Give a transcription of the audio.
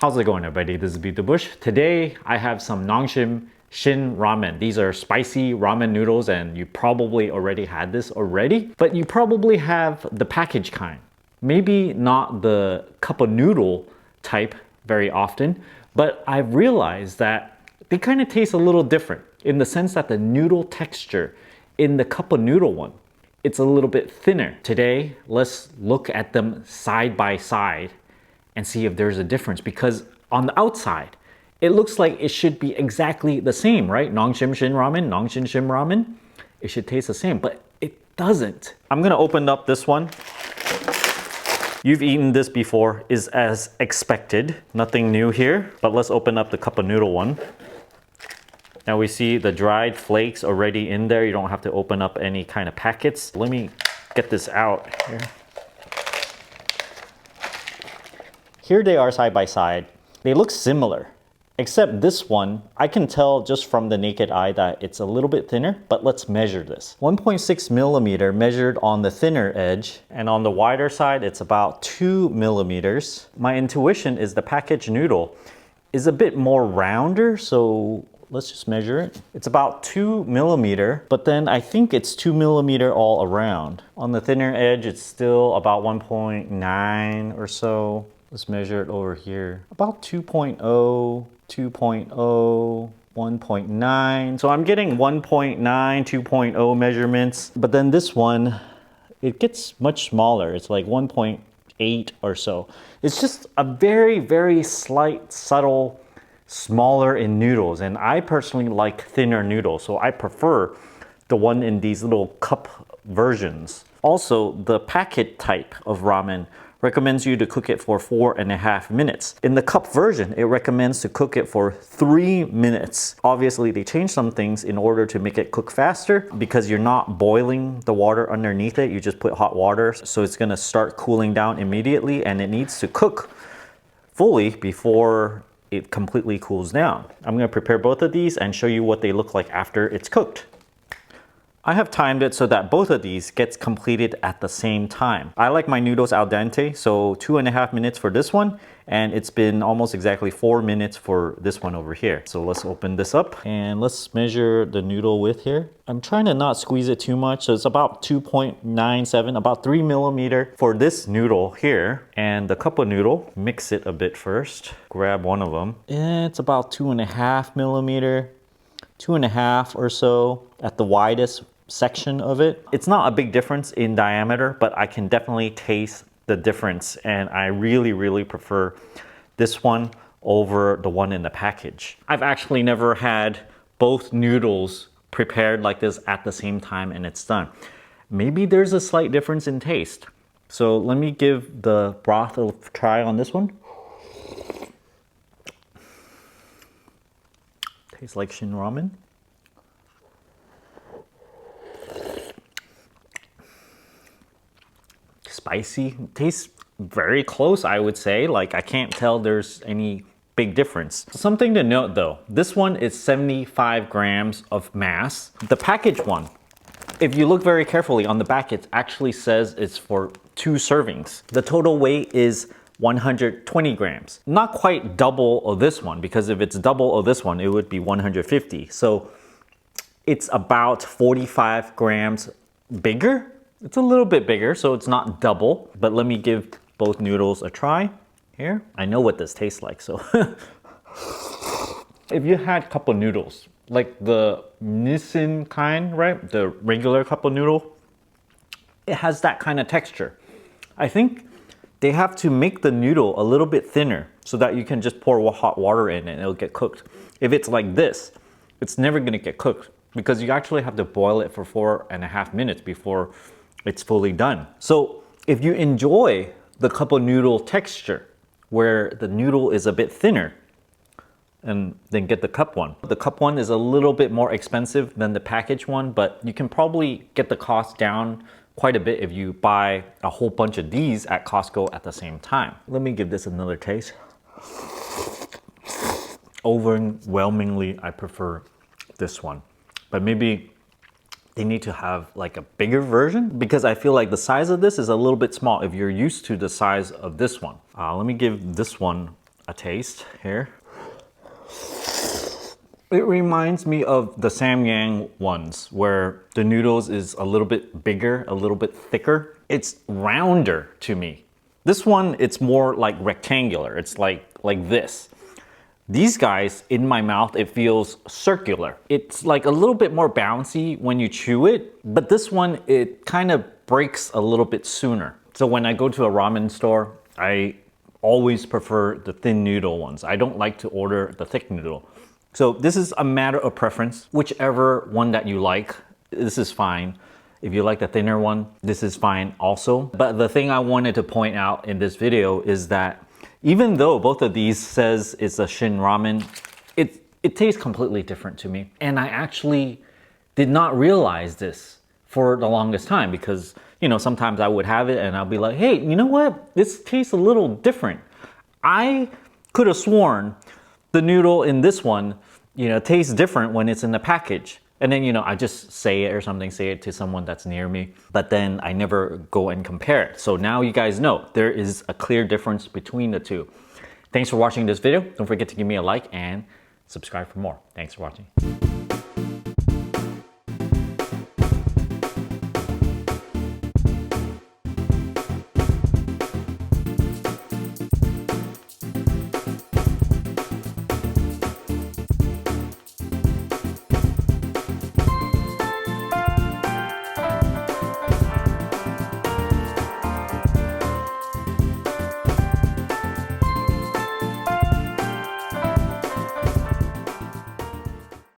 How's it going, everybody? This is Beat the Bush. Today I have some Shin ramen. These are spicy ramen noodles and you probably already had this already, but you probably have the packaged kind. Maybe not the cup of noodle type very often, but I've realized that they kind of taste a little different in the sense that the noodle texture in the cup of noodle one, it's a little bit thinner. Today, let's look at them side by side and see if there's a difference, because on the outside it looks like it should be exactly the same, right? Shin ramen, Shin ramen, it should taste the same, but it doesn't. I'm gonna open up this one. You've eaten this before, is as expected, nothing new here, but let's open up the cup of noodle one. Now we see the dried flakes already in there. You don't have to open up any kind of packets. Let me get this out here. Here they are side by side. They look similar, except this one, I can tell just from the naked eye that it's a little bit thinner, but let's measure this. 1.6 millimeter measured on the thinner edge, and on the wider side, it's about 2 millimeters. My intuition is the packaged noodle is a bit more rounder, so let's just measure it. It's about 2 millimeter, but then I think it's 2 millimeter all around. On the thinner edge, it's still about 1.9 or so. Let's measure it over here. About 2.0, 2.0, 1.9. So I'm getting 1.9, 2.0 measurements. But then this one, it gets much smaller. It's like 1.8 or so. It's just a very, very slight, subtle, smaller in noodles. And I personally like thinner noodles. So I prefer the one in these little cup versions. Also, the packet type of ramen recommends you to cook it for 4.5 minutes. In the cup version, it recommends to cook it for 3 minutes. Obviously, they changed some things in order to make it cook faster because you're not boiling the water underneath it. You just put hot water, so it's gonna start cooling down immediately, and it needs to cook fully before it completely cools down. I'm gonna prepare both of these and show you what they look like after it's cooked. I have timed it so that both of these gets completed at the same time. I like my noodles al dente, so 2.5 minutes for this one, and it's been almost exactly 4 minutes for this one over here. So let's open this up and let's measure the noodle width here. I'm trying to not squeeze it too much, so it's about 2.97, about 3 millimeter for this noodle here. And the cup of noodle, mix it a bit first. Grab one of them. It's about 2.5 millimeter. 2.5 or so at the widest section of it. It's not a big difference in diameter, but I can definitely taste the difference, and I really, really prefer this one over the one in the package. I've actually never had both noodles prepared like this at the same time and it's done. Maybe there's a slight difference in taste. So let me give the broth a try on this one. Tastes like Shin ramen. Spicy. Tastes very close, I would say. Like, I can't tell there's any big difference. Something to note though, this one is 75 grams of mass. The packaged one, if you look very carefully on the back, it actually says it's for 2 servings. The total weight is 120 grams. Not quite double of this one, because if it's double of this one, it would be 150. So it's about 45 grams bigger. It's a little bit bigger, so it's not double, but let me give both noodles a try here. I know what this tastes like, so. If you had cup of noodles, like the Nissin kind, right? The regular cup of noodle, it has that kind of texture. I think they have to make the noodle a little bit thinner so that you can just pour hot water in and it'll get cooked. If it's like this, it's never gonna get cooked because you actually have to boil it for 4.5 minutes before it's fully done. So if you enjoy the cup of noodle texture where the noodle is a bit thinner, and then get the cup one. The cup one is a little bit more expensive than the packaged one, but you can probably get the cost down quite a bit if you buy a whole bunch of these at Costco at the same time. Let me give this another taste. Overwhelmingly, I prefer this one, but maybe they need to have like a bigger version because I feel like the size of this is a little bit small if you're used to the size of this one. Let me give this one a taste here. It reminds me of the Samyang ones where the noodles is a little bit bigger, a little bit thicker. It's rounder to me. This one, it's more like rectangular. It's like this. These guys, in my mouth, it feels circular. It's like a little bit more bouncy when you chew it, but this one, it kind of breaks a little bit sooner. So when I go to a ramen store, I always prefer the thin noodle ones. I don't like to order the thick noodle. So this is a matter of preference. Whichever one that you like, this is fine. If you like the thinner one, this is fine also. But the thing I wanted to point out in this video is that even though both of these says it's a Shin ramen, it tastes completely different to me. And I actually did not realize this for the longest time because, you know, sometimes I would have it and I'll be like, hey, you know what? This tastes a little different. I could have sworn the noodle in this one, you know, tastes different when it's in the package. And then, you know, I just say it or something, say it to someone that's near me, but then I never go and compare it. So now you guys know there is a clear difference between the two. Thanks for watching this video. Don't forget to give me a like and subscribe for more. Thanks for watching.